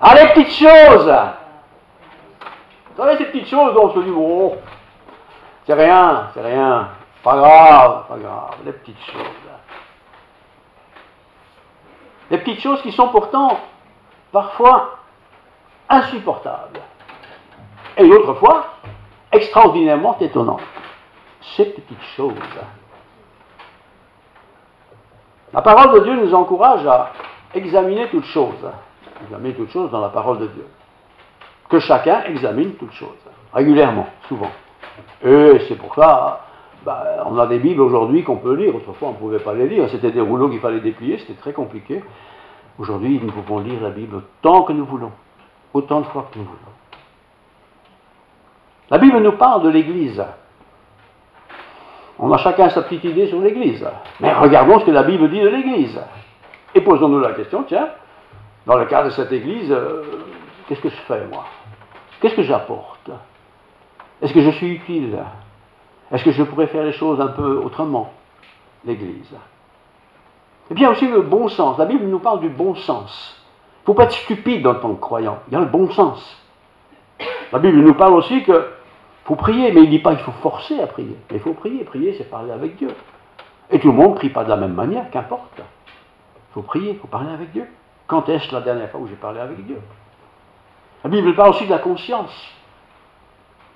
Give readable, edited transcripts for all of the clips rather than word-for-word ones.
Ah, les petites choses! Vous savez, ces petites choses dont on se dit, oh, c'est rien, pas grave, les petites choses. Les petites choses qui sont pourtant parfois insupportables. Et d'autres fois, extraordinairement étonnantes. Ces petites choses. La parole de Dieu nous encourage à examiner toutes choses. Examiner toutes choses dans la parole de Dieu. Que chacun examine toutes choses. Régulièrement, souvent. Et c'est pour ça, on a des Bibles aujourd'hui qu'on peut lire. Autrefois, on ne pouvait pas les lire. C'était des rouleaux qu'il fallait déplier. C'était très compliqué. Aujourd'hui, nous pouvons lire la Bible autant que nous voulons. Autant de fois que nous voulons. La Bible nous parle de l'Église. On a chacun sa petite idée sur l'Église. Mais regardons ce que la Bible dit de l'Église. Et posons-nous la question, tiens, dans le cas de cette Église, qu'est-ce que je fais, moi? Qu'est-ce que j'apporte? Est-ce que je suis utile? Est-ce que je pourrais faire les choses un peu autrement, l'Église? Et bien aussi le bon sens. La Bible nous parle du bon sens. Il ne faut pas être stupide en tant que croyant. Il y a le bon sens. La Bible nous parle aussi qu'il faut prier, mais il ne dit pas qu'il faut forcer à prier. Mais il faut prier. Prier, c'est parler avec Dieu. Et tout le monde ne prie pas de la même manière, qu'importe. Il faut prier, il faut parler avec Dieu. Quand est-ce la dernière fois où j'ai parlé avec Dieu? La Bible parle aussi de la conscience.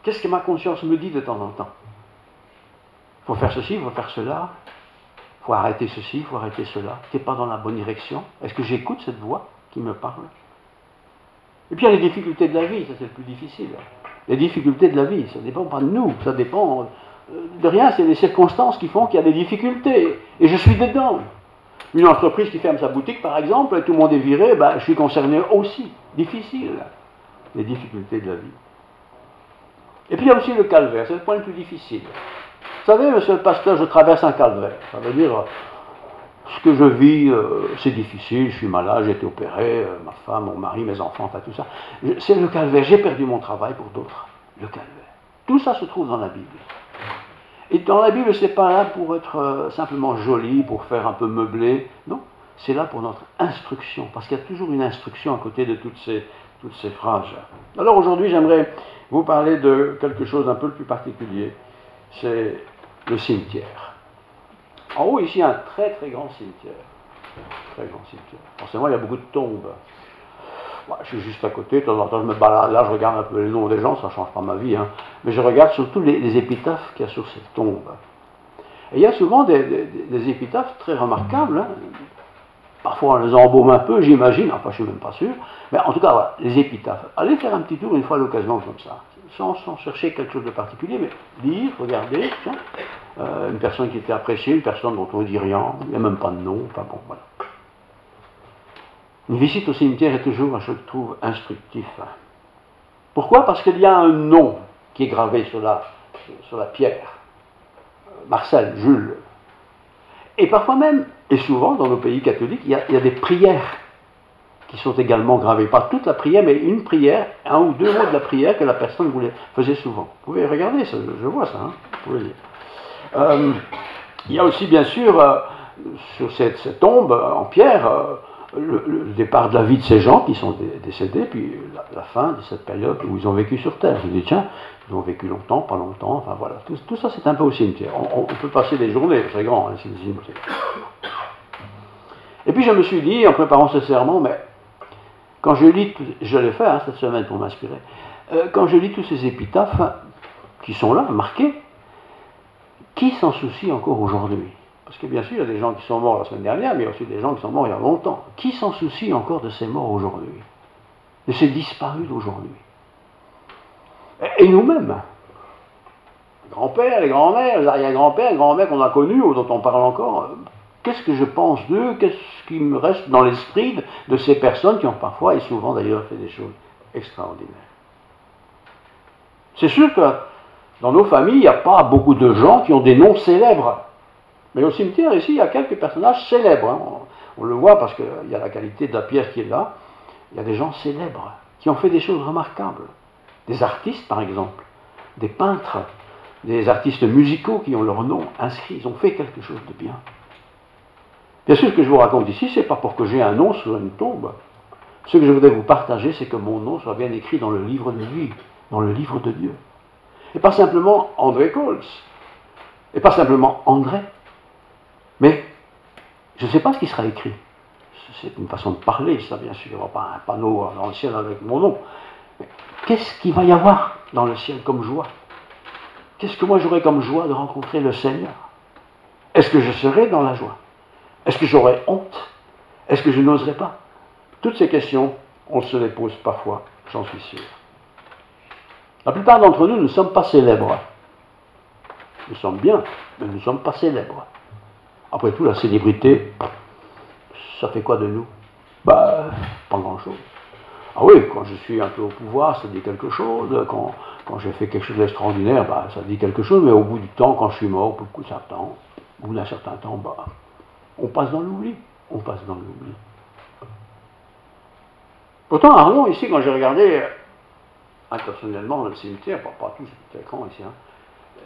Qu'est-ce que ma conscience me dit de temps en temps? Il faut faire ceci, il faut faire cela. Il faut arrêter ceci, il faut arrêter cela. Tu n'es pas dans la bonne direction. Est-ce que j'écoute cette voix qui me parle? Et puis il y a les difficultés de la vie, ça c'est le plus difficile. Les difficultés de la vie, ça ne dépend pas de nous, ça dépend de rien, c'est les circonstances qui font qu'il y a des difficultés. Et je suis dedans. Une entreprise qui ferme sa boutique, par exemple, et tout le monde est viré, je suis concerné aussi. Difficile. Les difficultés de la vie. Et puis il y a aussi le calvaire, c'est le point le plus difficile. Vous savez, monsieur le pasteur, je traverse un calvaire. Ça veut dire, ce que je vis, c'est difficile, je suis malade, j'ai été opéré, ma femme, mon mari, mes enfants, enfin tout ça. C'est le calvaire, j'ai perdu mon travail pour d'autres. Le calvaire. Tout ça se trouve dans la Bible. Et dans la Bible, ce n'est pas là pour être simplement joli, pour faire un peu meublé. Non, c'est là pour notre instruction. Parce qu'il y a toujours une instruction à côté de toutes ces phrases. Alors aujourd'hui, j'aimerais vous parler de quelque chose d'un peu plus particulier. C'est le cimetière. En haut, ici, un très très grand cimetière. Très grand cimetière. Forcément, il y a beaucoup de tombes. Moi, je suis juste à côté, de temps en temps, je me balade là, je regarde un peu les noms des gens, ça ne change pas ma vie, hein. Mais je regarde surtout les épitaphes qu'il y a sur ces tombes. Et il y a souvent des épitaphes très remarquables. Hein. Parfois, on les embaume un peu, j'imagine, enfin, je ne suis même pas sûr. Mais en tout cas, voilà, les épitaphes. Allez faire un petit tour une fois à l'occasion comme ça. Sans chercher quelque chose de particulier, mais lire, regarder, tiens, une personne qui était appréciée, une personne dont on ne dit rien, il n'y a même pas de nom, enfin bon, voilà. Une visite au cimetière est toujours, je trouve, instructif. Pourquoi? Parce qu'il y a un nom qui est gravé sur la pierre. Marcel, Jules. Et parfois même, et souvent dans nos pays catholiques, il y a des prières qui sont également gravées. Pas toute la prière, mais une prière, un ou deux mots de la prière que la personne faisait souvent. Vous pouvez regarder, ça, je vois ça, hein, vous pouvez lire. Il y a aussi, bien sûr, sur cette tombe en pierre, le départ de la vie de ces gens qui sont décédés, puis la fin de cette période où ils ont vécu sur Terre. Je me dis, tiens, ils ont vécu longtemps, pas longtemps, enfin voilà. Tout ça, c'est un peu au cimetière. On peut passer des journées, c'est grand, hein, c'est le cimetière. Et puis je me suis dit, en préparant ce sermon, mais quand je lis, je l'ai fait cette semaine pour m'inspirer, quand je lis tous ces épitaphes qui sont là, marqués, qui s'en soucie encore aujourd'hui? Parce que bien sûr, il y a des gens qui sont morts la semaine dernière, mais il y a aussi des gens qui sont morts il y a longtemps. Qui s'en soucie encore de ces morts aujourd'hui? De ces disparus d'aujourd'hui? Et nous-mêmes, grands-pères, les grands-mères, les arrière-grands-pères, les grands-mères qu'on a connus ou dont on parle encore. Qu'est-ce que je pense d'eux? Qu'est-ce qui me reste dans l'esprit de ces personnes qui ont parfois et souvent d'ailleurs fait des choses extraordinaires? C'est sûr que dans nos familles, il n'y a pas beaucoup de gens qui ont des noms célèbres. Mais au cimetière, ici, il y a quelques personnages célèbres. Hein. On le voit parce qu'il y a la qualité de la pierre qui est là. Il y a des gens célèbres qui ont fait des choses remarquables. Des artistes, par exemple, des peintres, des artistes musicaux qui ont leur nom inscrit. Ils ont fait quelque chose de bien. Bien sûr, ce que je vous raconte ici, ce n'est pas pour que j'ai un nom sur une tombe. Ce que je voudrais vous partager, c'est que mon nom soit bien écrit dans le livre de vie, dans le livre de Dieu. Et pas simplement André Coles, et pas simplement André, mais je ne sais pas ce qui sera écrit. C'est une façon de parler, ça bien sûr, il n'y aura pas un panneau dans le ciel avec mon nom. Mais qu'est-ce qu'il va y avoir dans le ciel comme joie? Qu'est-ce que moi j'aurai comme joie de rencontrer le Seigneur? Est-ce que je serai dans la joie? Est-ce que j'aurai honte? Est-ce que je n'oserai pas? Toutes ces questions, on se les pose parfois, j'en suis sûr. La plupart d'entre nous ne sommes pas célèbres. Nous sommes bien, mais nous ne sommes pas célèbres. Après tout, la célébrité, ça fait quoi de nous? Pas grand-chose. Ah oui, quand je suis un peu au pouvoir, ça dit quelque chose. Quand j'ai fait quelque chose d'extraordinaire, ça dit quelque chose. Mais au bout du temps, quand je suis mort, au bout d'un certain temps, on passe dans l'oubli. On passe dans l'oubli. Pourtant, à Arlon, ici, quand j'ai regardé intentionnellement le cimetière, pas tout, c'était grand ici, hein,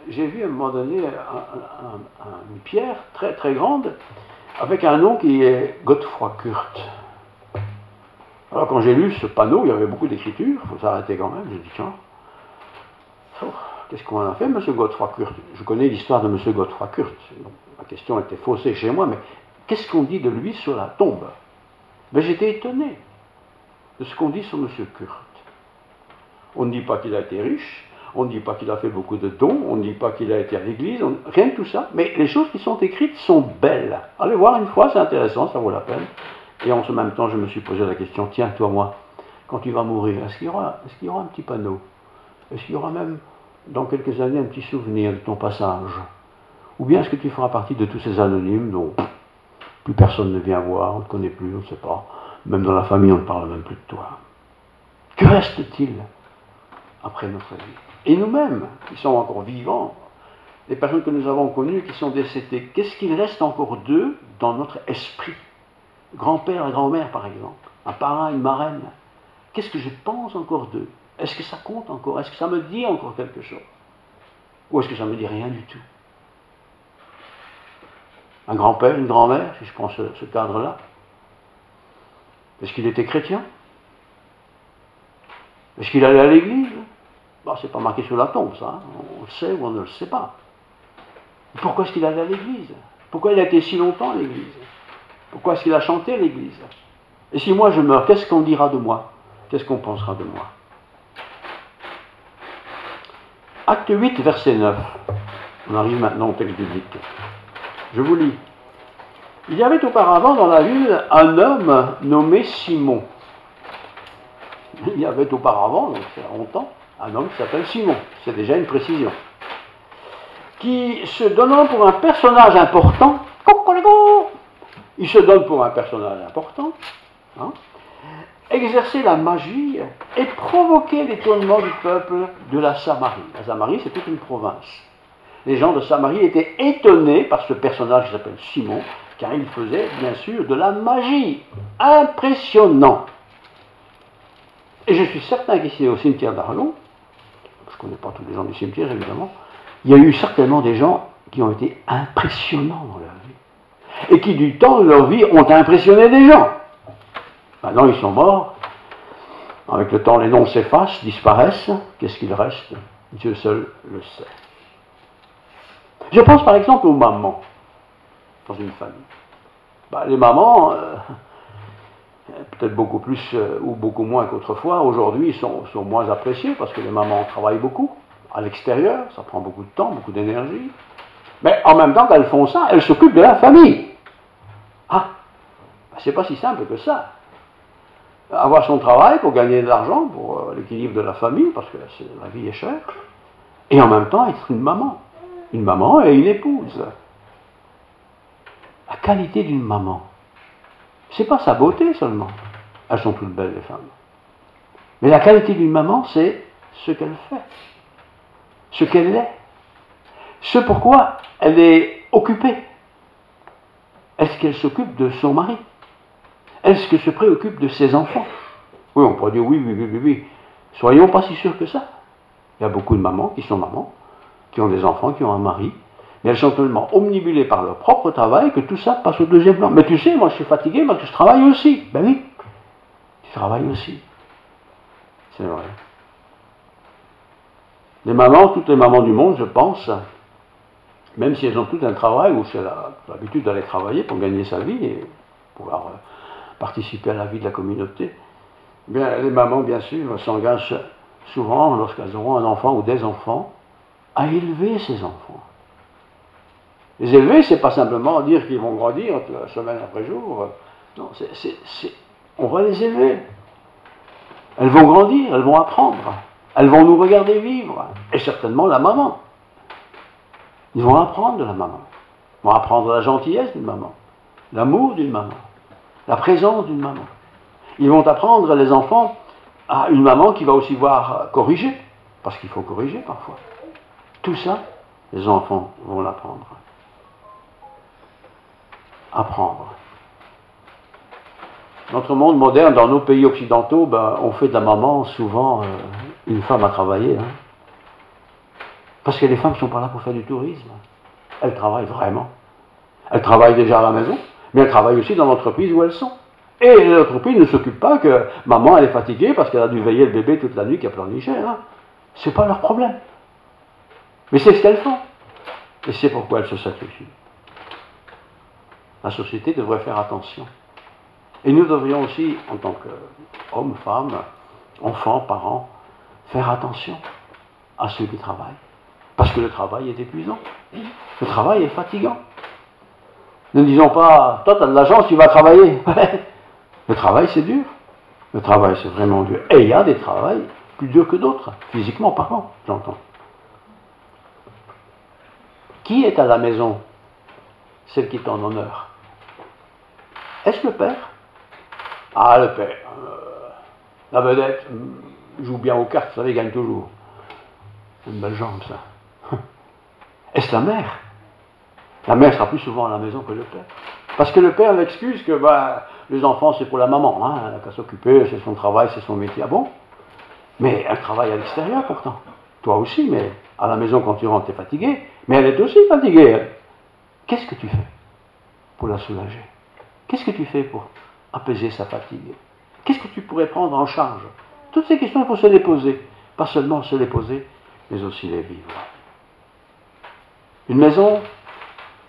j'ai vu à un moment donné une pierre très très grande avec un nom qui est Godefroy Kurt. Alors quand j'ai lu ce panneau, il y avait beaucoup d'écriture, il faut s'arrêter quand même, j'ai dit tiens, qu'est-ce qu'on a fait, M. Godefroy Kurt? Je connais l'histoire de M. Godefroy Kurt, donc, la question était faussée chez moi, mais qu'est-ce qu'on dit de lui sur la tombe? Mais j'étais étonné de ce qu'on dit sur M. Kurt. On ne dit pas qu'il a été riche, on ne dit pas qu'il a fait beaucoup de dons, on ne dit pas qu'il a été à l'église, rien de tout ça, mais les choses qui sont écrites sont belles. Allez voir une fois, c'est intéressant, ça vaut la peine. Et en ce même temps, je me suis posé la question, tiens, toi, moi, quand tu vas mourir, est-ce qu'il y aura un petit panneau? Est-ce qu'il y aura même, dans quelques années, un petit souvenir de ton passage? Ou bien est-ce que tu feras partie de tous ces anonymes dont plus personne ne vient voir, on ne te connaît plus, on ne sait pas, même dans la famille, on ne parle même plus de toi. Que reste-t-il après notre vie? Et nous-mêmes, qui sommes encore vivants, les personnes que nous avons connues, qui sont décédées, qu'est-ce qu'il reste encore d'eux dans notre esprit? Grand-père et grand-mère, par exemple, un parrain, une marraine. Qu'est-ce que je pense encore d'eux? Est-ce que ça compte encore? Est-ce que ça me dit encore quelque chose? Ou est-ce que ça ne me dit rien du tout? Un grand-père, une grand-mère, si je prends ce cadre-là, est-ce qu'il était chrétien? Est-ce qu'il allait à l'église? C'est pas marqué sur la tombe, ça. Hein. On le sait ou on ne le sait pas. Pourquoi est-ce qu'il allait à l'église? Pourquoi il a été si longtemps à l'église? Pourquoi est-ce qu'il a chanté à l'église? Et si moi je meurs, qu'est-ce qu'on dira de moi? Qu'est-ce qu'on pensera de moi? Acte 8, verset 9. On arrive maintenant au texte biblique. Je vous lis. Il y avait auparavant dans la ville un homme nommé Simon. Il y avait auparavant, donc c'est longtemps, un homme qui s'appelle Simon. C'est déjà une précision. Qui se donnant pour un personnage important, il se donne pour un personnage important, hein, exercer la magie et provoquer l'étonnement du peuple de la Samarie. La Samarie, c'est toute une province. Les gens de Samarie étaient étonnés par ce personnage qui s'appelle Simon, car il faisait, bien sûr, de la magie. Impressionnant. Et je suis certain qu'ici, au cimetière d'Arlon, je ne connais pas tous les gens du cimetière, évidemment, il y a eu certainement des gens qui ont été impressionnants dans leur vie. Et qui, du temps de leur vie, ont impressionné des gens. Maintenant, ils sont morts. Avec le temps, les noms s'effacent, disparaissent. Qu'est-ce qu'il reste? Dieu seul le sait. Je pense par exemple aux mamans dans une famille. Les mamans, peut-être beaucoup plus ou beaucoup moins qu'autrefois, aujourd'hui sont moins appréciées parce que les mamans travaillent beaucoup à l'extérieur, ça prend beaucoup de temps, beaucoup d'énergie. Mais en même temps qu'elles font ça, elles s'occupent de la famille. C'est pas si simple que ça. Avoir son travail pour gagner de l'argent, pour l'équilibre de la famille, parce que la vie est chère, Et en même temps, être une maman et une épouse. La qualité d'une maman, c'est pas sa beauté seulement. Elles sont toutes belles, les femmes. Mais la qualité d'une maman, c'est ce qu'elle fait, ce qu'elle est, ce pourquoi elle est occupée. Est-ce qu'elle s'occupe de son mari? Est-ce qu'elle se préoccupe de ses enfants? Oui, on pourrait dire oui. Soyons pas si sûrs que ça. Il y a beaucoup de mamans, qui ont des enfants, qui ont un mari, mais elles sont tellement omnibulées par leur propre travail que tout ça passe au deuxième plan. Mais tu sais, moi je suis fatigué, moi je travaille aussi. Ben oui, tu travailles aussi. C'est vrai. Les mamans, toutes les mamans du monde, je pense, même si elles ont tout un travail, ou c'est l'habitude d'aller travailler pour gagner sa vie et pouvoir participer à la vie de la communauté, bien, les mamans, bien sûr, s'engagent souvent, lorsqu'elles auront un enfant ou des enfants, à élever ces enfants. Les élever, c'est pas simplement dire qu'ils vont grandir semaine après jour. Non, on va les élever. Elles vont grandir, elles vont apprendre. Elles vont nous regarder vivre. Et certainement la maman. Ils vont apprendre de la maman. Ils vont apprendre la gentillesse d'une maman, l'amour d'une maman, la présence d'une maman. Ils vont apprendre, les enfants, à une maman qui va aussi voir corriger, parce qu'il faut corriger parfois. Tout ça, les enfants vont l'apprendre. Apprendre. Dans notre monde moderne, dans nos pays occidentaux, on fait de la maman souvent une femme à travailler. Parce que les femmes ne sont pas là pour faire du tourisme. Elles travaillent vraiment. Elles travaillent déjà à la maison, mais elles travaillent aussi dans l'entreprise où elles sont. Et l'entreprise ne s'occupe pas que maman elle est fatiguée parce qu'elle a dû veiller le bébé toute la nuit qui a pleurniché. Ce n'est pas leur problème. Mais c'est ce qu'elles font. Et c'est pourquoi elles se sacrifient. La société devrait faire attention. Et nous devrions aussi, en tant qu'hommes, femmes, enfants, parents, faire attention à ceux qui travaillent. Parce que le travail est épuisant. Le travail est fatigant. Ne disons pas, toi tu as de l'argent, tu vas travailler. Le travail c'est dur. Le travail c'est vraiment dur. Et il y a des travails plus durs que d'autres, physiquement parlant, j'entends. Qui est à la maison? Celle qui est en honneur. Est-ce le père? Ah, le père. La vedette joue bien aux cartes, vous savez, gagne toujours. C'est une belle jambe, ça. Est-ce la mère? La mère sera plus souvent à la maison que le père. Parce que le père l'excuse que les enfants, c'est pour la maman. Elle n'a qu'à s'occuper, c'est son travail, c'est son métier. Ah bon? Mais elle travaille à l'extérieur pourtant. Toi aussi, mais à la maison, quand tu rentres, tu es fatigué. Mais elle est aussi fatiguée, elle. Qu'est-ce que tu fais pour la soulager? Qu'est-ce que tu fais pour apaiser sa fatigue? Qu'est-ce que tu pourrais prendre en charge? Toutes ces questions, il faut se les poser. Pas seulement se les poser, mais aussi les vivre. Une maison,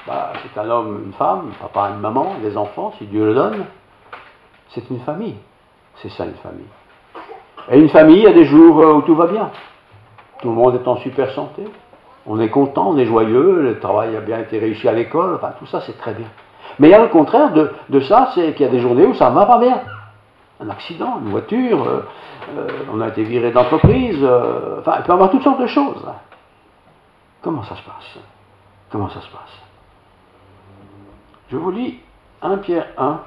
c'est un homme, une femme, un papa, une maman, des enfants, si Dieu le donne. C'est une famille. C'est ça, une famille. Et une famille, il y a des jours où tout va bien. Tout le monde est en super santé. On est content, on est joyeux, le travail a bien été réussi à l'école, enfin tout ça c'est très bien. Mais il y a le contraire de ça, c'est qu'il y a des journées où ça ne va pas bien. Un accident, une voiture, on a été viré d'entreprise, il peut y avoir toutes sortes de choses. Comment ça se passe? Comment ça se passe? Je vous lis 1 Pierre 1,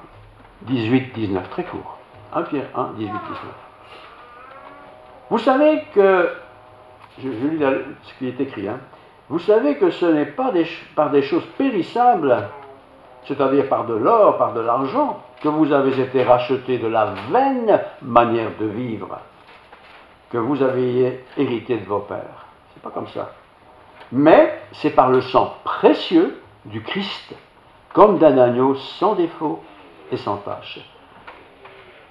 18, 19, très court. 1 Pierre 1, 18, 19. Vous savez que, je lis ce qui est écrit, vous savez que ce n'est pas par des choses périssables, c'est-à-dire par de l'or, par de l'argent, que vous avez été rachetés de la vaine manière de vivre que vous avez hérité de vos pères. C'est pas comme ça. Mais c'est par le sang précieux du Christ, comme d'un agneau sans défaut et sans tache.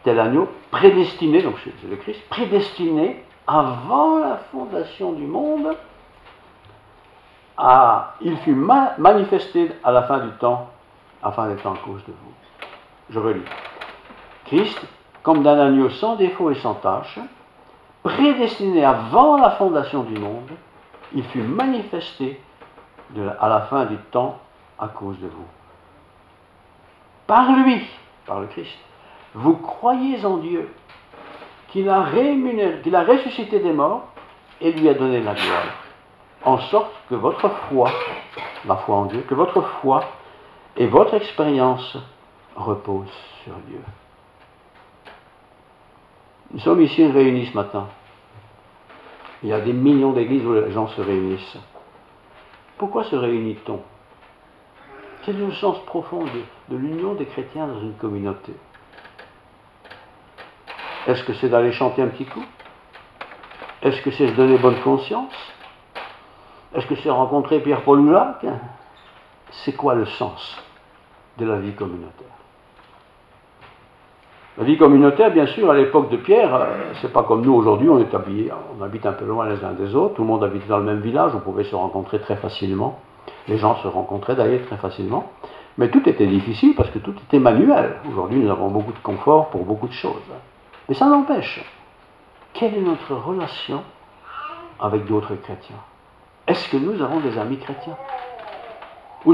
Tel agneau prédestiné, donc c'est le Christ, prédestiné avant la fondation du monde, il fut manifesté à la fin du temps, afin d'être en cause de vous. Je relis. Christ, comme d'un agneau sans défaut et sans tache, prédestiné avant la fondation du monde, il fut manifesté à la fin du temps à cause de vous. Par lui, par le Christ, vous croyez en Dieu, qu'il a ressuscité des morts et lui a donné la gloire. en sorte que votre foi, la foi en Dieu, que votre foi et votre expérience reposent sur Dieu. Nous sommes ici réunis ce matin. Il y a des millions d'églises où les gens se réunissent. Pourquoi se réunit-on? Quel est le sens profond de l'union des chrétiens dans une communauté? Est-ce que c'est d'aller chanter un petit coup? Est-ce que c'est se donner bonne conscience? Est-ce que c'est rencontrer Pierre-Paul ou Jacques? C'est quoi le sens de la vie communautaire? La vie communautaire, bien sûr, à l'époque de Pierre, c'est pas comme nous aujourd'hui, on habite un peu loin les uns des autres, tout le monde habite dans le même village, on pouvait se rencontrer très facilement. Les gens se rencontraient d'ailleurs très facilement, mais tout était difficile parce que tout était manuel. Aujourd'hui, nous avons beaucoup de confort pour beaucoup de choses. Mais ça n'empêche. Quelle est notre relation avec d'autres chrétiens? Est-ce que nous avons des amis chrétiens? Ou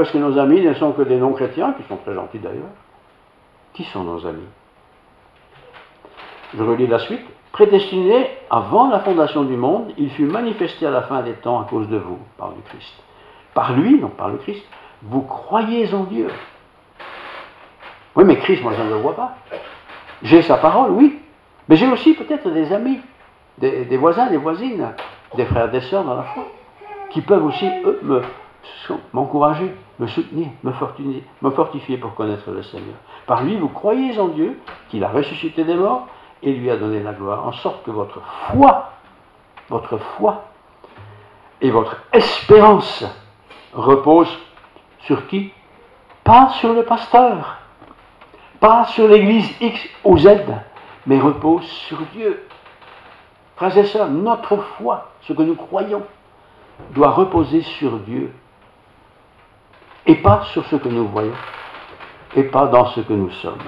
est-ce que nos amis ne sont que des non-chrétiens, qui sont très gentils d'ailleurs? Qui sont nos amis? Je relis la suite. Prédestiné avant la fondation du monde, il fut manifesté à la fin des temps à cause de vous, par le Christ. Par lui, donc par le Christ, vous croyez en Dieu. Oui, mais Christ, moi je ne le vois pas. J'ai sa parole, oui. Mais j'ai aussi peut-être des amis, des voisins, des voisines, des frères, des sœurs dans la foi, qui peuvent aussi, eux, m'encourager, me soutenir, me fortifier pour connaître le Seigneur. Par lui, vous croyez en Dieu, qu'il a ressuscité des morts et lui a donné la gloire, en sorte que votre foi et votre espérance reposent sur qui? Pas sur le pasteur, pas sur l'église X ou Z, mais repose sur Dieu. Frères et sœurs, notre foi, ce que nous croyons, doit reposer sur Dieu et pas sur ce que nous voyons et pas dans ce que nous sommes.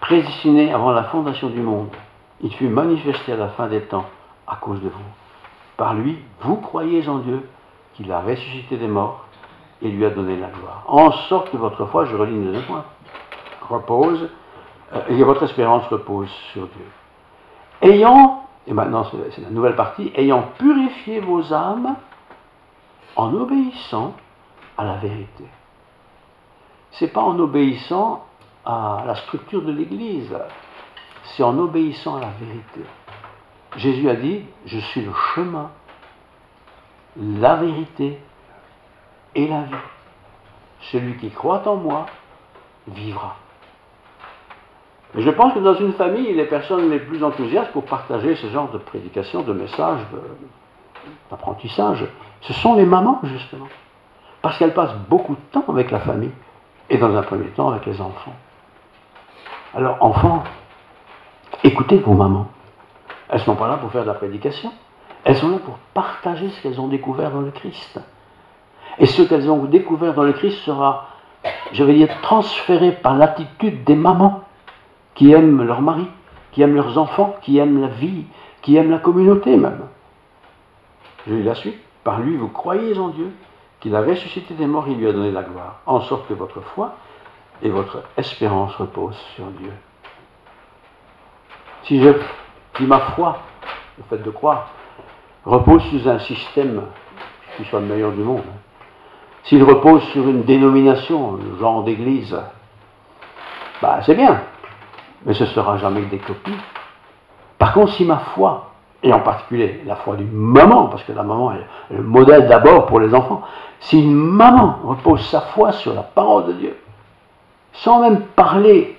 Prédestiné avant la fondation du monde, il fut manifesté à la fin des temps à cause de vous. Par lui, vous croyez en Dieu, qu'il a ressuscité des morts et lui a donné la gloire. En sorte que votre foi, je relis le deuxième point, repose, et votre espérance repose sur Dieu. Et maintenant c'est la nouvelle partie, ayant purifié vos âmes en obéissant à la vérité. C'est pas en obéissant à la structure de l'Église, c'est en obéissant à la vérité. Jésus a dit, je suis le chemin, la vérité et la vie. Celui qui croit en moi vivra. Mais je pense que dans une famille, les personnes les plus enthousiastes pour partager ce genre de prédication, de message, d'apprentissage, ce sont les mamans, justement. Parce qu'elles passent beaucoup de temps avec la famille, et dans un premier temps avec les enfants. Alors, enfants, écoutez vos mamans. Elles ne sont pas là pour faire de la prédication. Elles sont là pour partager ce qu'elles ont découvert dans le Christ. Et ce qu'elles ont découvert dans le Christ sera, je vais dire, transféré par l'attitude des mamans qui aiment leur mari, qui aiment leurs enfants, qui aiment la vie, qui aiment la communauté même. Je lis la suite. Par lui, vous croyez en Dieu, qu'il a ressuscité des morts, il lui a donné la gloire, en sorte que votre foi et votre espérance reposent sur Dieu. Si ma foi, le fait de croire, repose sous un système qui soit le meilleur du monde, s'il repose sur une dénomination, un genre d'église, c'est bien, mais ce ne sera jamais des copies. Par contre, si ma foi, et en particulier la foi d'une maman, parce que la maman est le modèle d'abord pour les enfants, si une maman repose sa foi sur la parole de Dieu, sans même parler,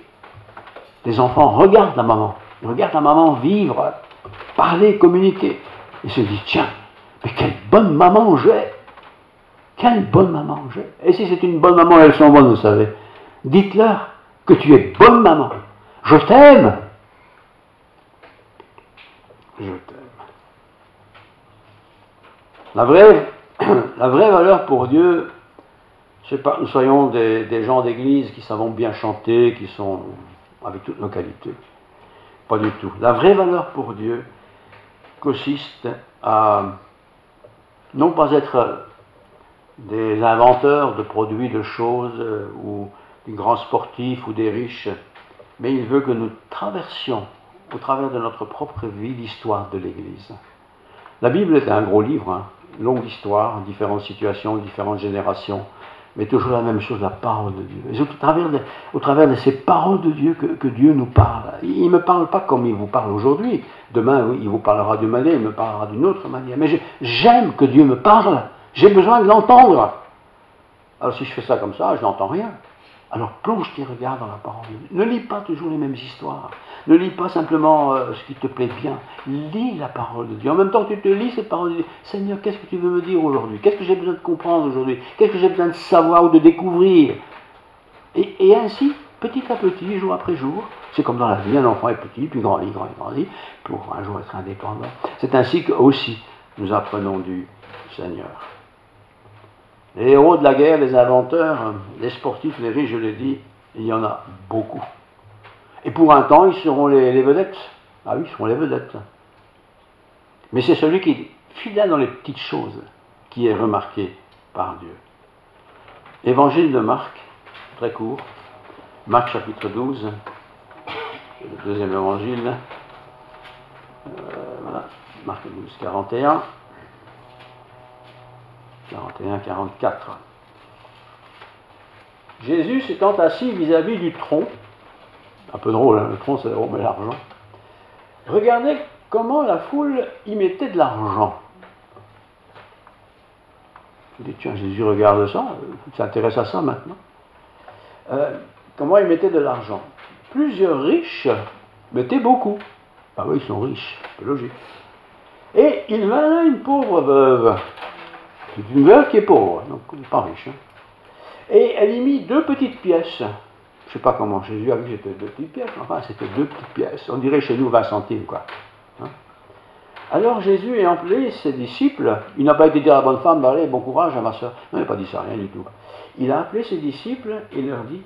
les enfants regardent la maman vivre, parler, communiquer, et se disent, tiens, mais quelle bonne maman j'ai! Quelle bonne maman j'ai! Et si c'est une bonne maman, elles sont bonnes, vous savez, dites-leur que tu es bonne maman. Je t'aime. Je t'aime. La vraie valeur pour Dieu, c'est pas que nous soyons des gens d'église qui savons bien chanter, qui sont avec toutes nos qualités. Pas du tout. La vraie valeur pour Dieu consiste à non pas être des inventeurs de produits, de choses, ou des grands sportifs ou des riches, mais il veut que nous traversions au travers de notre propre vie l'histoire de l'Église. La Bible est un gros livre, hein, longue histoire, différentes situations, différentes générations, mais toujours la même chose, la parole de Dieu. Et au travers de ces paroles de Dieu que Dieu nous parle. Il ne me parle pas comme il vous parle aujourd'hui. Demain, oui, il vous parlera d'une manière, il me parlera d'une autre manière. Mais j'aime que Dieu me parle. J'ai besoin de l'entendre. Alors si je fais ça comme ça, je n'entends rien. Alors plonge tes regards dans la parole de Dieu. Ne lis pas toujours les mêmes histoires. Ne lis pas simplement ce qui te plaît bien. Lis la parole de Dieu. En même temps que tu te lis cette parole de Dieu, Seigneur, qu'est-ce que tu veux me dire aujourd'hui? Qu'est-ce que j'ai besoin de comprendre aujourd'hui? Qu'est-ce que j'ai besoin de savoir ou de découvrir? Et ainsi, petit à petit, jour après jour, c'est comme dans la vie, un enfant est petit, puis grandit, pour un jour être indépendant. C'est ainsi que aussi nous apprenons du Seigneur. Les héros de la guerre, les inventeurs, les sportifs, les riches, je l'ai dit, il y en a beaucoup. Et pour un temps, ils seront les vedettes. Ah oui, ils seront les vedettes. Mais c'est celui qui est fidèle dans les petites choses qui est remarqué par Dieu. Évangile de Marc, très court. Marc chapitre 12, le deuxième évangile. Voilà, Marc 12, 41. 41, 44. Jésus s'étant assis vis-à-vis du tronc, un peu drôle, hein, le tronc c'est là où on met l'argent, regardez comment la foule y mettait de l'argent. Je dis, tiens, Jésus regarde ça, il s'intéresse à ça maintenant. Comment ils mettaient de l'argent? Plusieurs riches mettaient beaucoup. Ah oui, ils sont riches, c'est logique. Et il vint là une pauvre veuve. C'est une veuve qui est pauvre, donc pas riche. Hein. Et elle y mit 2 petites pièces. Je ne sais pas comment Jésus a vu que c'était 2 petites pièces, enfin c'était 2 petites pièces. On dirait chez nous 20 centimes, quoi. Hein. Alors Jésus ayant appelé ses disciples, il n'a pas été dire à la bonne femme, bah, allez, bon courage à ma soeur. Non, il n'a pas dit ça, rien du tout. Il a appelé ses disciples et leur dit,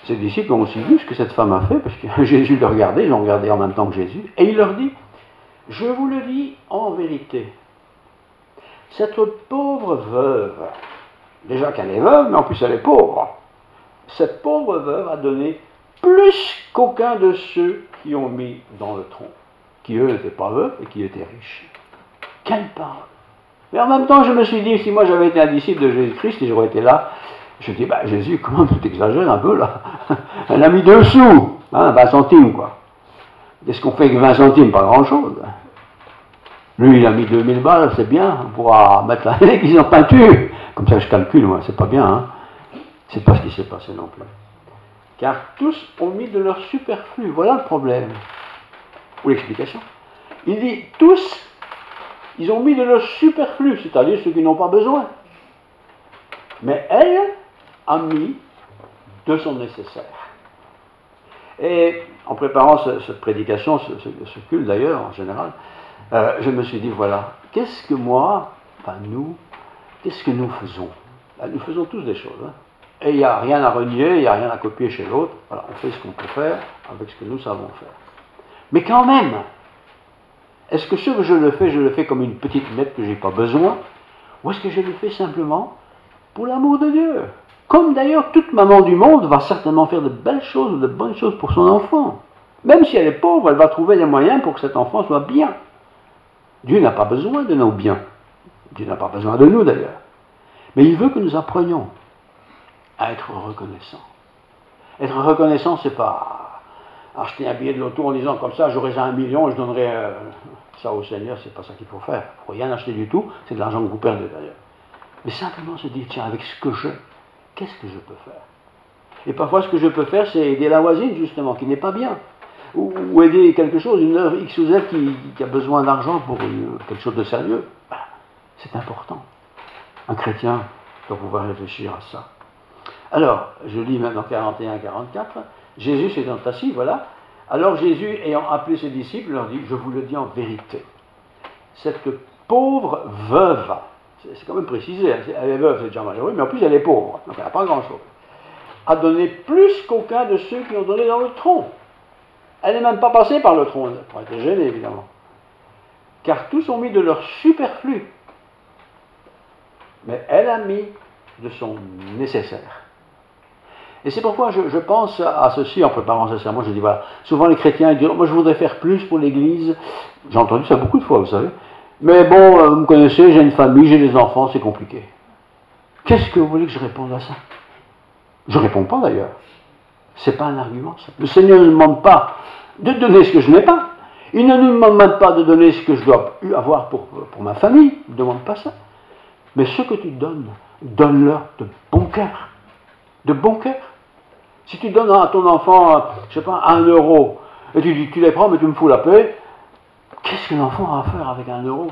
ses disciples ont aussi vu ce que cette femme a fait, parce que Jésus le regardait, ils l'ont regardé en même temps que Jésus, et il leur dit, je vous le dis en vérité, cette pauvre veuve, déjà qu'elle est veuve, mais en plus elle est pauvre, cette pauvre veuve a donné plus qu'aucun de ceux qui ont mis dans le tronc, qui eux n'étaient pas veuves et qui étaient riches. Quelle parole! Mais en même temps, je me suis dit, si moi j'avais été un disciple de Jésus-Christ et j'aurais été là, je me dis, bah Jésus, comment tu t'exagères un peu là? Elle a mis 2 sous, hein, 20 centimes quoi. Qu'est-ce qu'on fait avec 20 centimes? Pas grand-chose. Lui, il a mis 2000 balles, c'est bien, on pourra mettre l'église en peinture. Comme ça, je calcule, moi, c'est pas bien, hein. C'est pas ce qui s'est passé non plus. Car tous ont mis de leur superflu, voilà le problème. Ou l'explication. Il dit, tous, ils ont mis de leur superflu, c'est-à-dire ceux qui n'ont pas besoin. Mais elle a mis de son nécessaire. Et en préparant cette prédication, ce culte d'ailleurs, en général, je me suis dit, voilà, qu'est-ce que moi, enfin nous, qu'est-ce que nous faisons? Nous faisons tous des choses. Hein. Et il n'y a rien à renier, il n'y a rien à copier chez l'autre. Voilà, on fait ce qu'on peut faire avec ce que nous savons faire. Mais quand même, est-ce que ce que je le fais comme une petite mette que je n'ai pas besoin? Ou est-ce que je le fais simplement pour l'amour de Dieu? Comme d'ailleurs toute maman du monde va certainement faire de belles choses ou de bonnes choses pour son enfant. Même si elle est pauvre, elle va trouver les moyens pour que cet enfant soit bien. Dieu n'a pas besoin de nos biens. Dieu n'a pas besoin de nous d'ailleurs. Mais il veut que nous apprenions à être reconnaissants. Être reconnaissant, c'est pas acheter un billet de loto en disant comme ça, j'aurai 1 million et je donnerai ça au Seigneur, c'est pas ça qu'il faut faire. Il ne faut rien acheter du tout, c'est de l'argent que vous perdez d'ailleurs. Mais simplement se dire, tiens, avec ce que j'ai, qu'est-ce que je peux faire? Et parfois, ce que je peux faire, c'est aider la voisine, justement, qui n'est pas bien. Ou aider quelque chose, une œuvre X ou Z qui a besoin d'argent pour quelque chose de sérieux. Voilà. C'est important. Un chrétien doit pouvoir réfléchir à ça. Alors, je lis maintenant 41-44. Jésus s'étant assis, voilà. Alors Jésus, ayant appelé ses disciples, leur dit, je vous le dis en vérité, cette pauvre veuve, c'est quand même précisé, elle est veuve, c'est déjà malheureux, mais en plus elle est pauvre, donc elle n'a pas grand-chose, a donné plus qu'aucun de ceux qui ont donné dans le tronc. Elle n'est même pas passée par le tronc, pour être gênée évidemment. Car tous ont mis de leur superflu. Mais elle a mis de son nécessaire. Et c'est pourquoi je pense à ceci en préparant ce sermon. Je dis voilà, souvent les chrétiens disent moi je voudrais faire plus pour l'Église. J'ai entendu ça beaucoup de fois, vous savez. Mais bon, vous me connaissez, j'ai une famille, j'ai des enfants, c'est compliqué. Qu'est-ce que vous voulez que je réponde à ça? Je ne réponds pas d'ailleurs. C'est pas un argument ça. Le Seigneur ne demande pas de donner ce que je n'ai pas. Il ne nous demande même pas de donner ce que je dois avoir pour ma famille. Il ne demande pas ça. Mais ce que tu donnes, donne-leur de bon cœur. De bon cœur. Si tu donnes à ton enfant, je sais pas, 1 euro, et tu dis, tu les prends, mais tu me fous la paix, qu'est-ce que l'enfant a à faire avec 1 euro?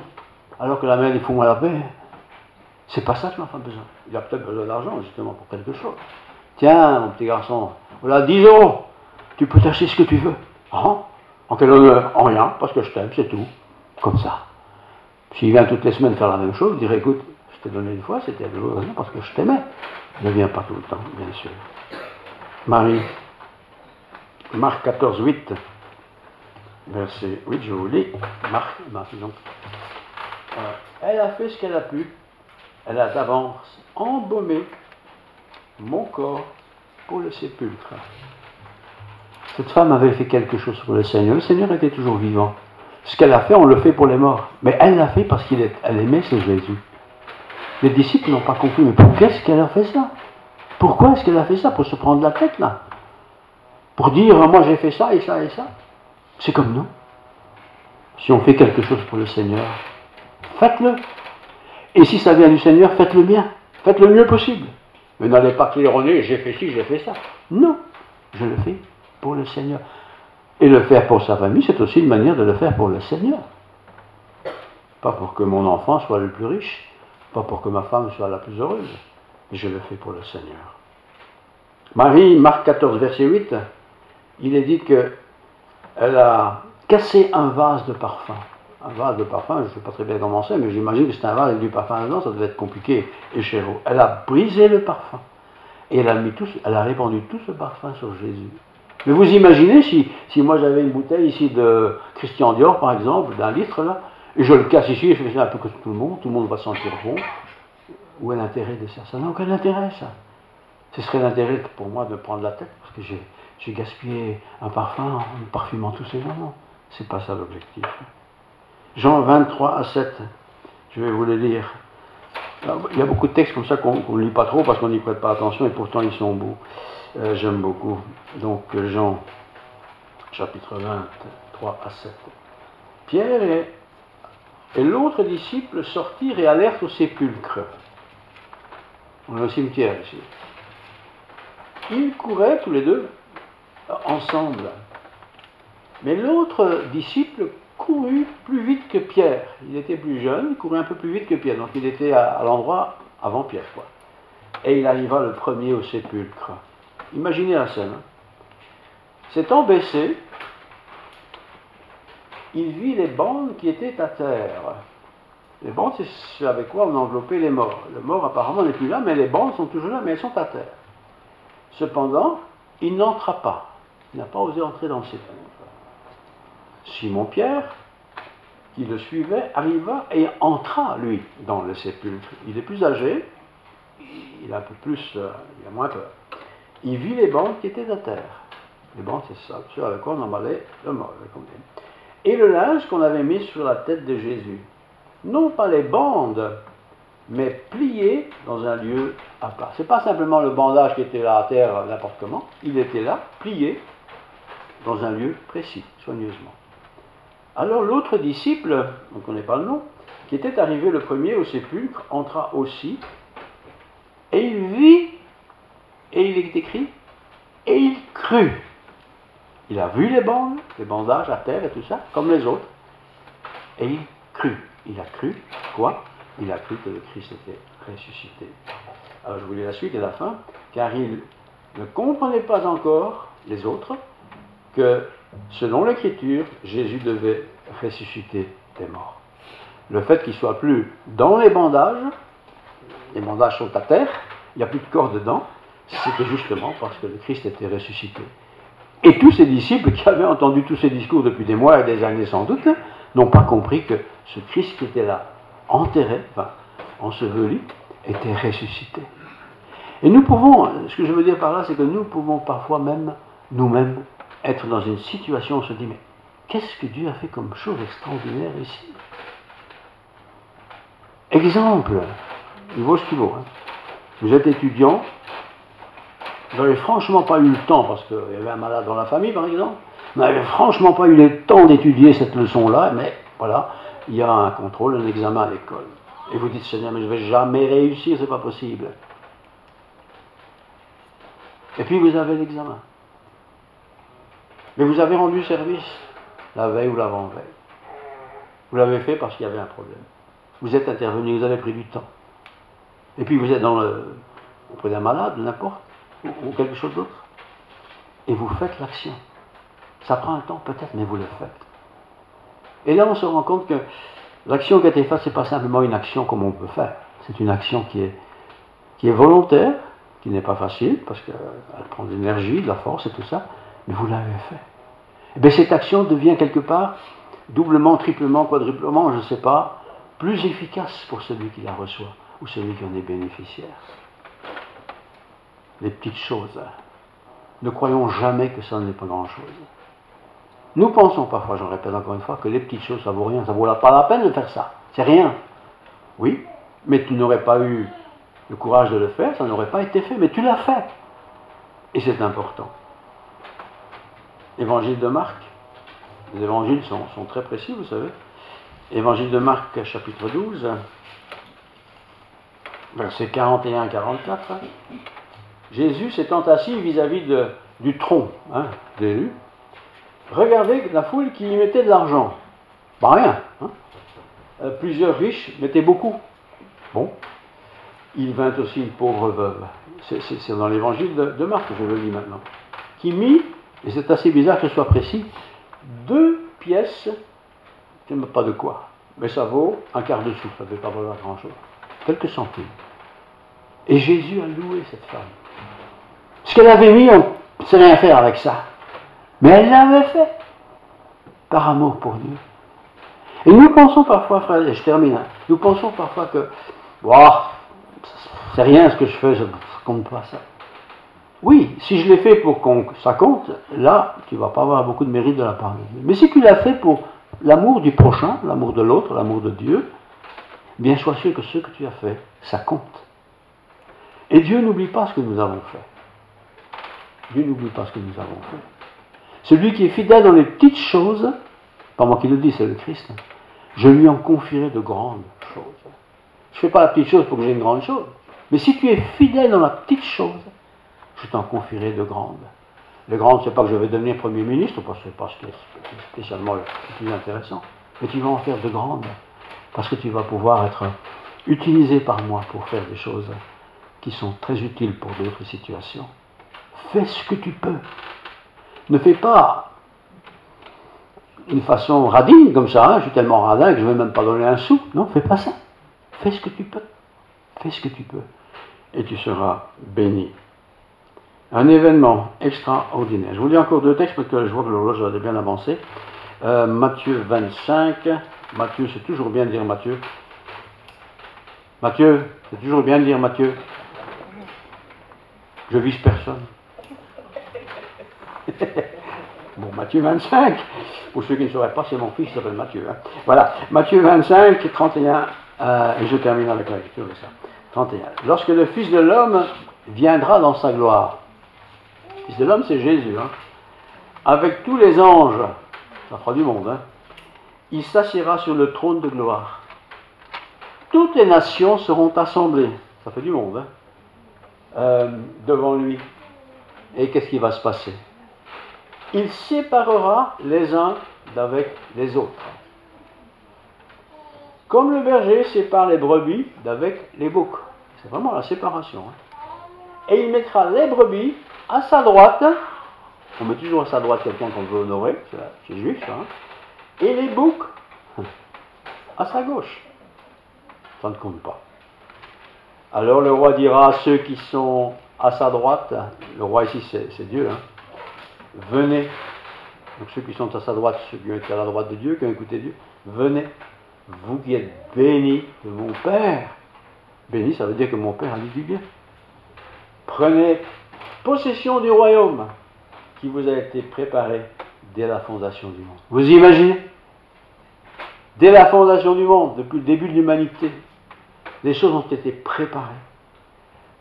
Alors que la mère, il fout moi la paix. C'est pas ça que l'enfant a besoin. Il a peut-être besoin d'argent, justement, pour quelque chose. Tiens, mon petit garçon, voilà 10 euros. Tu peux t'acheter ce que tu veux. Hein? En quel honneur? En rien, parce que je t'aime, c'est tout. Comme ça. S'il vient toutes les semaines faire la même chose, il dirait, écoute, je t'ai donné une fois, c'était parce que je t'aimais. Ne viens pas tout le temps, bien sûr. Marie, Marc 14, 8, verset 8, je vous lis. Marie, donc. Elle a fait ce qu'elle a pu. Elle a d'avance embaumé mon corps pour le sépulcre. Cette femme avait fait quelque chose pour le Seigneur. Le Seigneur était toujours vivant. Ce qu'elle a fait, on le fait pour les morts. Mais elle l'a fait parce qu'elle aimait ce Jésus. Les disciples n'ont pas compris. Mais pourquoi est-ce qu'elle a fait ça? Pourquoi est-ce qu'elle a fait ça? Pour se prendre la tête, là? Pour dire, moi j'ai fait ça et ça et ça? C'est comme nous. Si on fait quelque chose pour le Seigneur, faites-le. Et si ça vient du Seigneur, faites-le bien. Faites le mieux possible. Mais n'allez pas claironner, j'ai fait ci, j'ai fait ça. Non, je le fais pour le Seigneur. Et le faire pour sa famille, c'est aussi une manière de le faire pour le Seigneur. Pas pour que mon enfant soit le plus riche, pas pour que ma femme soit la plus heureuse, mais je le fais pour le Seigneur. Marie, Marc 14, verset 8, il est dit qu'elle a cassé un vase de parfum. Un vase de parfum, je ne sais pas très bien comment c'est, mais j'imagine que c'est un vase avec du parfum dedans, ça devait être compliqué et chéro. Elle a brisé le parfum et elle a répandu tout ce parfum sur Jésus. Mais vous imaginez si moi j'avais une bouteille ici de Christian Dior, par exemple, d'un litre là, et je le casse ici, et je fais ça un peu comme tout le monde va sentir bon. Où est l'intérêt de ça? Ça n'a aucun intérêt, ça. Ce serait l'intérêt pour moi de prendre la tête, parce que j'ai gaspillé un parfum en parfumant tous ces gens. C'est pas ça l'objectif. Jean 23 à 7, je vais vous les lire. Alors, il y a beaucoup de textes comme ça qu'on ne lit pas trop parce qu'on n'y prête pas attention et pourtant ils sont beaux. J'aime beaucoup. Donc Jean, chapitre 23 à 7. Pierre et l'autre disciple sortirent et allèrent au sépulcre. On est au cimetière ici. Ils couraient tous les deux ensemble. Mais l'autre disciple courut plus vite que Pierre. Il était plus jeune, il courait un peu plus vite que Pierre. Donc il était à l'endroit avant Pierre, quoi. Et il arriva le premier au sépulcre. Imaginez la scène. S'étant baissé, il vit les bandes qui étaient à terre. Les bandes, c'est avec quoi on enveloppait les morts. Le mort apparemment n'est plus là, mais les bandes sont toujours là, mais elles sont à terre. Cependant, il n'entra pas. Il n'a pas osé entrer dans le sépulcre. Simon-Pierre, qui le suivait, arriva et entra, lui, dans le sépulcre. Il est plus âgé, il a un peu plus, il a moins peur. Il vit les bandes qui étaient à terre. Les bandes, c'est ça, ceux avec quoi on emballait le mort. Et le linge qu'on avait mis sur la tête de Jésus. Non pas les bandes, mais plié dans un lieu à part. Ce n'est pas simplement le bandage qui était là à terre, n'importe comment. Il était là, plié, dans un lieu précis, soigneusement. Alors l'autre disciple, on ne connaît pas le nom, qui était arrivé le premier au sépulcre, entra aussi, et il vit, et il est écrit, et il crut. Il a vu les bandages à terre et tout ça, comme les autres, et il crut. Il a cru quoi? Il a cru que le Christ était ressuscité. Alors je vous lis la suite et la fin, car il ne comprenait pas encore, les autres, que selon l'Écriture, Jésus devait ressusciter des morts. Le fait qu'il ne soit plus dans les bandages sont à terre, il n'y a plus de corps dedans, c'était justement parce que le Christ était ressuscité. Et tous ces disciples qui avaient entendu tous ces discours depuis des mois et des années sans doute, n'ont pas compris que ce Christ qui était là, enterré, enfin enseveli, était ressuscité. Et nous pouvons, ce que je veux dire par là, c'est que nous pouvons parfois même, nous-mêmes, être dans une situation où on se dit, mais qu'est-ce que Dieu a fait comme chose extraordinaire ici? Exemple, il vaut ce qu'il vaut. Hein. Vous êtes étudiant, vous n'avez franchement pas eu le temps, parce qu'il y avait un malade dans la famille par exemple, vous n'avez franchement pas eu le temps d'étudier cette leçon-là, mais voilà, il y a un contrôle, un examen à l'école. Et vous dites, Seigneur, mais je ne vais jamais réussir, c'est pas possible. Et puis vous avez l'examen. Mais vous avez rendu service la veille ou l'avant-veille. Vous l'avez fait parce qu'il y avait un problème. Vous êtes intervenu, vous avez pris du temps. Et puis vous êtes auprès d'un malade, n'importe, ou quelque chose d'autre. Et vous faites l'action. Ça prend un temps peut-être, mais vous le faites. Et là on se rend compte que l'action qui a été faite, ce n'est pas simplement une action comme on peut faire. C'est une action qui est volontaire, qui n'est pas facile, parce qu'elle prend de l'énergie, de la force et tout ça, mais vous l'avez fait. Et bien cette action devient quelque part doublement, triplement, quadruplement, je ne sais pas, plus efficace pour celui qui la reçoit ou celui qui en est bénéficiaire. Les petites choses. Ne croyons jamais que ça n'est pas grand-chose. Nous pensons parfois, j'en répète encore une fois, que les petites choses, ça vaut rien, ça vaut pas la peine de faire ça. C'est rien. Oui, mais tu n'aurais pas eu le courage de le faire, ça n'aurait pas été fait, mais tu l'as fait. Et c'est important. Évangile de Marc. Les évangiles sont très précis, vous savez. Évangile de Marc, chapitre 12, versets 41 à 44. Jésus s'étant assis vis-à-vis du tronc d'élu, regardez la foule qui y mettait de l'argent. Pas rien. Plusieurs riches mettaient beaucoup. Bon. Il vint aussi une pauvre veuve. C'est dans l'évangile de Marc que je le lis maintenant. Qui mit, et c'est assez bizarre que ce soit précis, 2 pièces, je ne sais pas de quoi, mais ça vaut un quart de sou, ça ne fait pas valoir grand-chose. Quelques centimes. Et Jésus a loué cette femme. Ce qu'elle avait mis, on ne sait rien faire avec ça. Mais elle l'avait fait. Par amour pour Dieu. Et nous pensons parfois, frère, et je termine, nous pensons parfois que, c'est rien ce que je fais, ça ne compte pas ça. Oui, si je l'ai fait pour que ça compte, là, tu ne vas pas avoir beaucoup de mérite de la part de Dieu. Mais si tu l'as fait pour l'amour du prochain, l'amour de l'autre, l'amour de Dieu, bien sois sûr que ce que tu as fait, ça compte. Et Dieu n'oublie pas ce que nous avons fait. Dieu n'oublie pas ce que nous avons fait. Celui qui est fidèle dans les petites choses, pas moi qui le dis, c'est le Christ, je lui en confierai de grandes choses. Je ne fais pas la petite chose pour que j'ai une grande chose. Mais si tu es fidèle dans la petite chose, je t'en confierai de grandes. Les grandes, ce n'est pas que je vais devenir Premier ministre, parce que c'est pas ce qui est spécialement le plus intéressant. Mais tu vas en faire de grandes. Parce que tu vas pouvoir être utilisé par moi pour faire des choses qui sont très utiles pour d'autres situations. Fais ce que tu peux. Ne fais pas une façon radine comme ça, je suis tellement radin que je ne vais même pas donner un sou. Non, fais pas ça. Fais ce que tu peux. Fais ce que tu peux. Et tu seras béni. Un événement extraordinaire. Je vous lis encore 2 textes parce que je vois que l'horloge a bien avancé. Matthieu 25. Matthieu, c'est toujours bien de dire Matthieu. Matthieu, c'est toujours bien de dire Matthieu. Je vise personne. Bon, Matthieu 25, pour ceux qui ne sauraient pas, c'est mon fils qui s'appelle Matthieu. Voilà, Matthieu 25, 31, et je termine avec la lecture de ça. 31. Lorsque le Fils de l'homme viendra dans sa gloire, le Fils de l'homme c'est Jésus, avec tous les anges, ça fera du monde, il s'assiera sur le trône de gloire. Toutes les nations seront assemblées, ça fait du monde, devant lui. Et qu'est-ce qui va se passer? Il séparera les uns d'avec les autres. Comme le berger sépare les brebis d'avec les boucs. C'est vraiment la séparation. Et il mettra les brebis à sa droite. On met toujours à sa droite quelqu'un qu'on veut honorer, c'est juif ça. Et les boucs à sa gauche. Ça ne compte pas. Alors le roi dira à ceux qui sont à sa droite, le roi ici c'est Dieu, venez. Donc ceux qui sont à sa droite, ceux qui ont été à la droite de Dieu, qui ont écouté Dieu, venez, vous qui êtes bénis de mon Père. Béni, ça veut dire que mon Père a dit du bien. Prenez possession du royaume qui vous a été préparé dès la fondation du monde. Vous imaginez? Dès la fondation du monde, depuis le début de l'humanité, les choses ont été préparées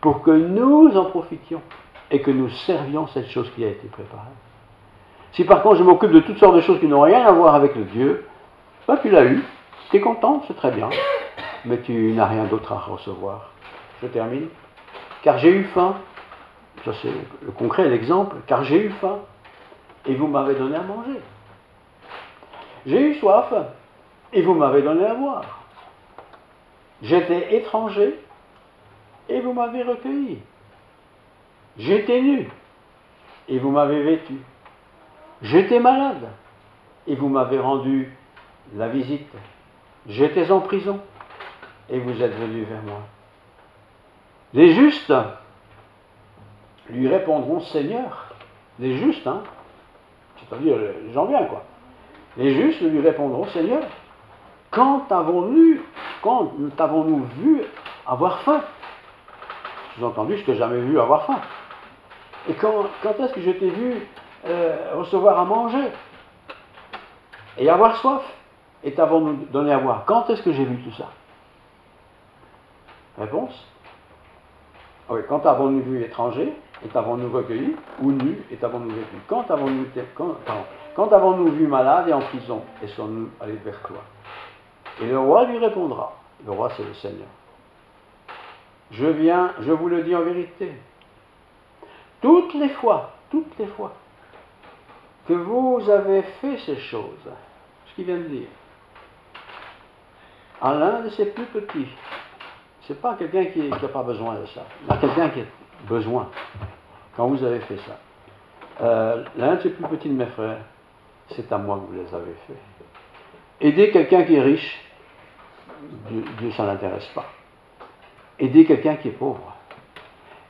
pour que nous en profitions et que nous servions cette chose qui a été préparée. Si par contre je m'occupe de toutes sortes de choses qui n'ont rien à voir avec le Dieu, ben tu l'as eu, tu es content, c'est très bien, mais tu n'as rien d'autre à recevoir. Je termine. Car j'ai eu faim, ça c'est le concret, l'exemple, car j'ai eu faim et vous m'avez donné à manger. J'ai eu soif et vous m'avez donné à boire. J'étais étranger et vous m'avez recueilli. J'étais nu et vous m'avez vêtu. J'étais malade et vous m'avez rendu la visite. J'étais en prison et vous êtes venus vers moi. Les justes lui répondront Seigneur. Les justes, hein, c'est-à-dire les gens bien, quoi. Les justes lui répondront Seigneur, quand t'avons-nous vu avoir faim? Sous-entendu, je t'ai jamais vu avoir faim. Et quand est-ce que je t'ai vu recevoir à manger et avoir soif et t'avons-nous donné à boire? Quand est-ce que j'ai vu tout ça? Réponse? Oui, quand avons-nous vu étranger et t'avons-nous recueilli, ou nu et t'avons-nous vécu? Quand avons-nous vu malade et en prison et sommes-nous allés vers toi? Et le roi lui répondra, le roi c'est le Seigneur, je vous le dis en vérité, toutes les fois que vous avez fait ces choses, ce qu'il vient de dire, à l'un de ces plus petits, c'est pas quelqu'un qui n'a pas besoin de ça, il y a quelqu'un qui a besoin, quand vous avez fait ça, l'un de ces plus petits de mes frères, c'est à moi que vous les avez fait. Aider quelqu'un qui est riche, Dieu ça ne l'intéresse pas. Aider quelqu'un qui est pauvre.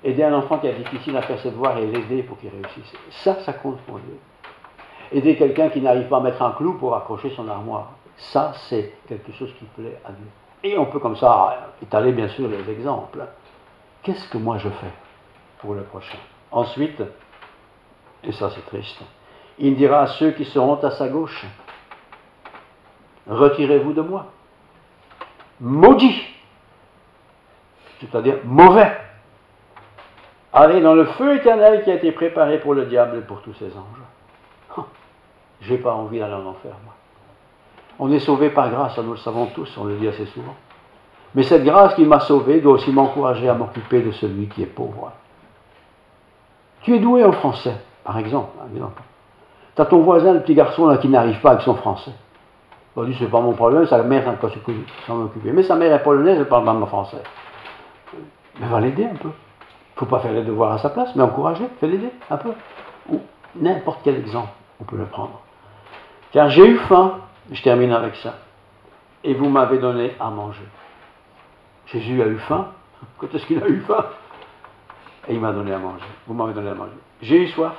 Aider un enfant qui a difficile à faire ses devoirs et l'aider pour qu'il réussisse. Ça compte pour Dieu. Aider quelqu'un qui n'arrive pas à mettre un clou pour accrocher son armoire. Ça, c'est quelque chose qui plaît à Dieu. Et on peut comme ça étaler bien sûr les exemples. Qu'est-ce que moi je fais pour le prochain? Ensuite, et ça c'est triste, il dira à ceux qui seront à sa gauche, retirez-vous de moi. Maudit, c'est-à-dire mauvais. Allez dans le feu éternel qui a été préparé pour le diable et pour tous ses anges. J'ai pas envie d'aller en enfer, moi. On est sauvé par grâce, nous le savons tous, on le dit assez souvent. Mais cette grâce qui m'a sauvé doit aussi m'encourager à m'occuper de celui qui est pauvre. Tu es doué en français, par exemple. Tu as ton voisin, le petit garçon là, qui n'arrive pas avec son français. On dit, c'est pas mon problème, sa mère n'a pas s'en occuper. Mais sa mère est polonaise, elle parle même français. Mais va l'aider un peu. Il ne faut pas faire les devoirs à sa place, mais encourager, fais l'aider un peu. Ou n'importe quel exemple, on peut le prendre. Car j'ai eu faim, je termine avec ça, et vous m'avez donné à manger. Jésus a eu faim. Quand est-ce qu'il a eu faim? Et il m'a donné à manger. Vous m'avez donné à manger. J'ai eu soif,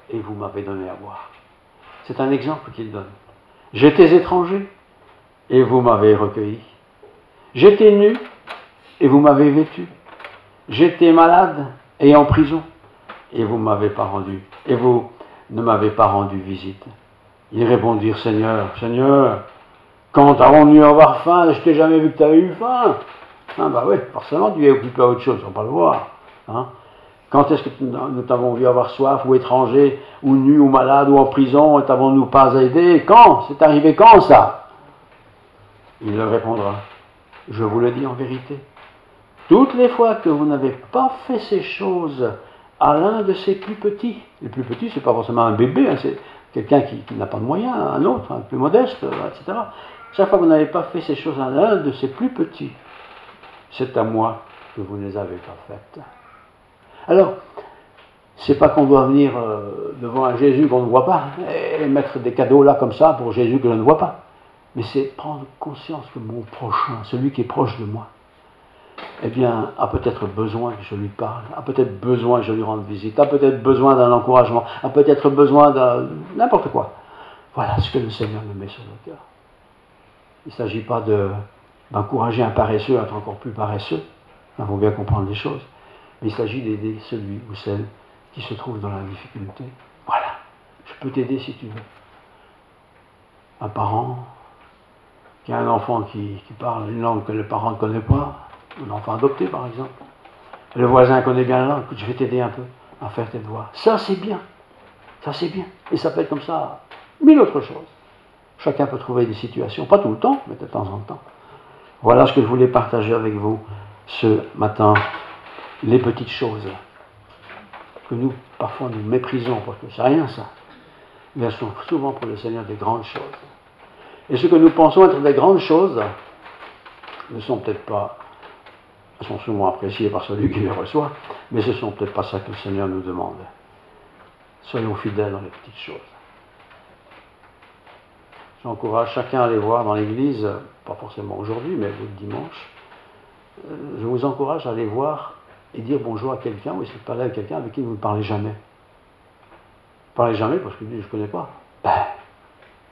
et vous m'avez donné à boire. C'est un exemple qu'il donne. J'étais étranger, et vous m'avez recueilli. J'étais nu, et vous m'avez vêtu. J'étais malade, et en prison, et vous m'avez pas rendu. Et vous ne m'avez pas rendu visite. Ils répondirent, Seigneur, Seigneur, quand avons-nous avoir faim? Je t'ai jamais vu que tu avais eu faim. Ah bah oui, forcément, tu es occupé à autre chose, on va pas le voir. Hein? Quand est-ce que nous t'avons vu avoir soif, ou étranger, ou nu, ou malade, ou en prison, et t'avons-nous pas aidé? Quand? C'est arrivé quand ça? Il leur répondra, je vous le dis en vérité, toutes les fois que vous n'avez pas fait ces choses à l'un de ces plus petits, les plus petits, c'est pas forcément un bébé, hein, c'est quelqu'un qui n'a pas de moyens, un autre, un plus modeste, etc. Chaque fois que vous n'avez pas fait ces choses à l'un de ces plus petits, c'est à moi que vous ne les avez pas faites. Alors, c'est pas qu'on doit venir devant un Jésus qu'on ne voit pas, et mettre des cadeaux là comme ça pour Jésus que je ne vois pas. Mais c'est prendre conscience que mon prochain, celui qui est proche de moi, eh bien, a peut-être besoin que je lui parle, a peut-être besoin que je lui rende visite, a peut-être besoin d'un encouragement, a peut-être besoin d'un n'importe quoi. Voilà ce que le Seigneur me met sur le cœur. Il ne s'agit pas d'encourager un paresseux à être encore plus paresseux. Il faut bien comprendre les choses. mais il s'agit d'aider celui ou celle qui se trouve dans la difficulté. Voilà, je peux t'aider si tu veux. Un parent qui a un enfant qui parle une langue que le parent ne connaît pas, un enfant adopté par exemple. Le voisin connaît bien la langue, écoute, je vais t'aider un peu à faire tes devoirs. Ça c'est bien, ça c'est bien. Et ça peut être comme ça mille autres choses. Chacun peut trouver des situations, pas tout le temps, mais de temps en temps. Voilà ce que je voulais partager avec vous ce matin. Les petites choses que nous, parfois, nous méprisons, parce que c'est rien ça. Mais elles sont souvent pour le Seigneur des grandes choses. Et ce que nous pensons être des grandes choses ne sont peut-être pas, elles sont souvent appréciées par celui qui les reçoit, mais ce ne sont peut-être pas ça que le Seigneur nous demande. Soyons fidèles dans les petites choses. J'encourage chacun à aller voir dans l'église, pas forcément aujourd'hui, mais le dimanche. Je vous encourage à aller voir et dire bonjour à quelqu'un, ou essayer de parler à quelqu'un avec qui vous ne parlez jamais. Parlez jamais parce que je ne connais pas. Ben,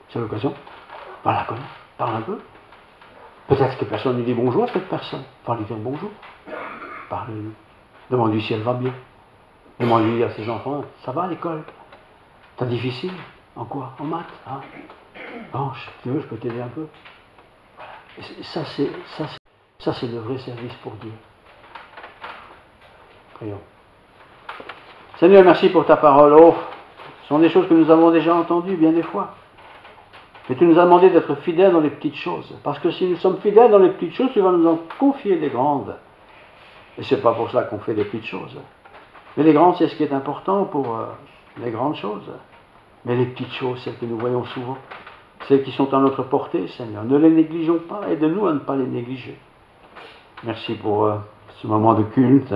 c'est l'occasion. Va la connaître, parle un peu. Peut-être que personne ne lui dit bonjour à cette personne. Va lui dire bonjour. Parlez-lui. Demande-lui si elle va bien. Demande-lui à ses enfants, ça va à l'école? T'as difficile? En quoi? En maths? Hein? Non, si tu veux, je peux t'aider un peu. Voilà. Et ça, c'est le vrai service pour Dieu. Prions. Seigneur, merci pour ta parole. Oh, ce sont des choses que nous avons déjà entendues bien des fois. Mais tu nous as demandé d'être fidèles dans les petites choses. Parce que si nous sommes fidèles dans les petites choses, tu vas nous en confier des grandes. Et c'est pas pour ça qu'on fait des petites choses. Mais les grandes, c'est ce qui est important pour les grandes choses. Mais les petites choses, celles que nous voyons souvent, celles qui sont à notre portée, Seigneur, ne les négligeons pas. Aide-nous à ne pas les négliger. Merci pour ce moment de culte.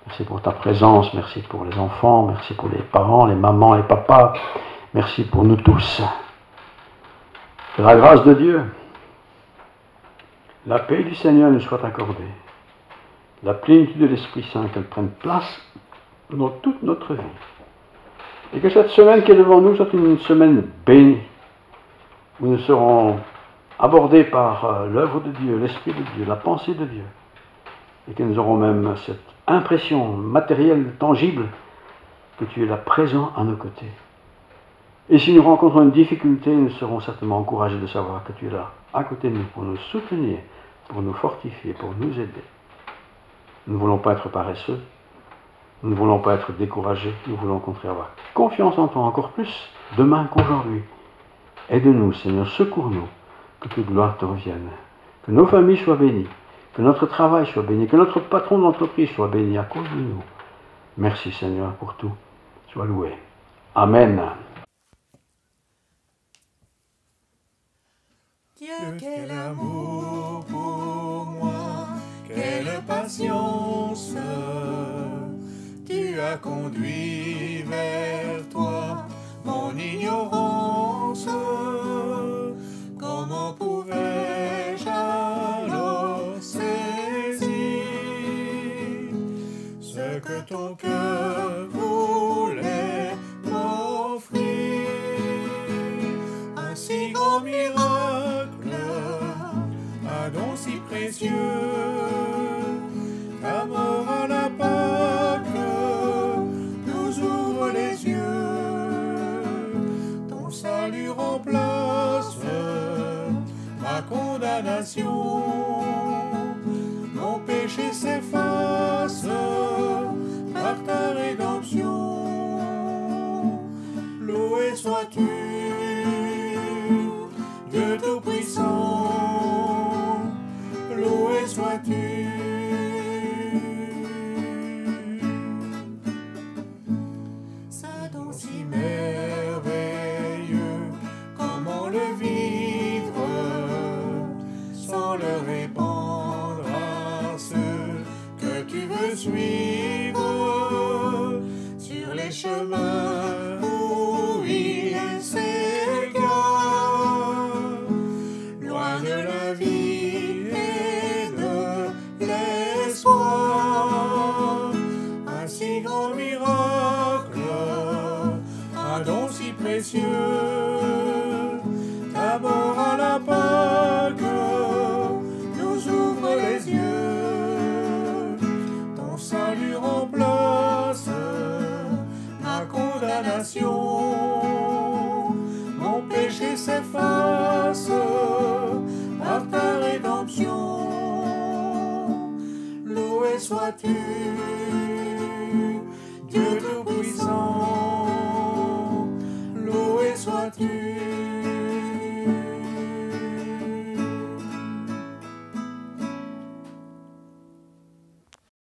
Merci pour ta présence. Merci pour les enfants. Merci pour les parents, les mamans, les papas. Merci pour nous tous. Que la grâce de Dieu, la paix du Seigneur nous soit accordée. La plénitude de l'Esprit Saint, qu'elle prenne place dans toute notre vie. Et que cette semaine qui est devant nous soit une semaine bénie, où nous serons abordés par l'œuvre de Dieu, l'Esprit de Dieu, la pensée de Dieu. Et que nous aurons même cette impression matérielle, tangible, que tu es là présent à nos côtés. Et si nous rencontrons une difficulté, nous serons certainement encouragés de savoir que tu es là, à côté de nous, pour nous soutenir, pour nous fortifier, pour nous aider. Nous ne voulons pas être paresseux, nous ne voulons pas être découragés, nous voulons au contraire avoir confiance en toi encore plus demain qu'aujourd'hui. Aide-nous, Seigneur, secours-nous, que toute gloire te revienne, que nos familles soient bénies, que notre travail soit béni, que notre patron d'entreprise soit béni à cause de nous. Merci, Seigneur, pour tout. Sois loué. Amen. Dieu, quel amour pour moi, quelle patience, tu as conduit vers toi mon ignorance. Comment pouvais-je alors saisir ce que ton cœur voulait m'offrir? Un si grand miracle, un don si précieux, ta mort à la Pâque nous ouvre les yeux. Ton salut remplace ma condamnation, mon péché s'efface par ta rédemption. Loué sois-tu, Dieu Tout-Puissant, loué sois-tu. Ça don si merveilleux, comment le vivre sans le répandre à ceux que tu veux suivre sur les chemins où il s'égare, loin de la vie et de l'espoir. Un si grand miracle, un don si précieux, ta mort à la Pâque nous ouvre les yeux. Ton salut sois-tu.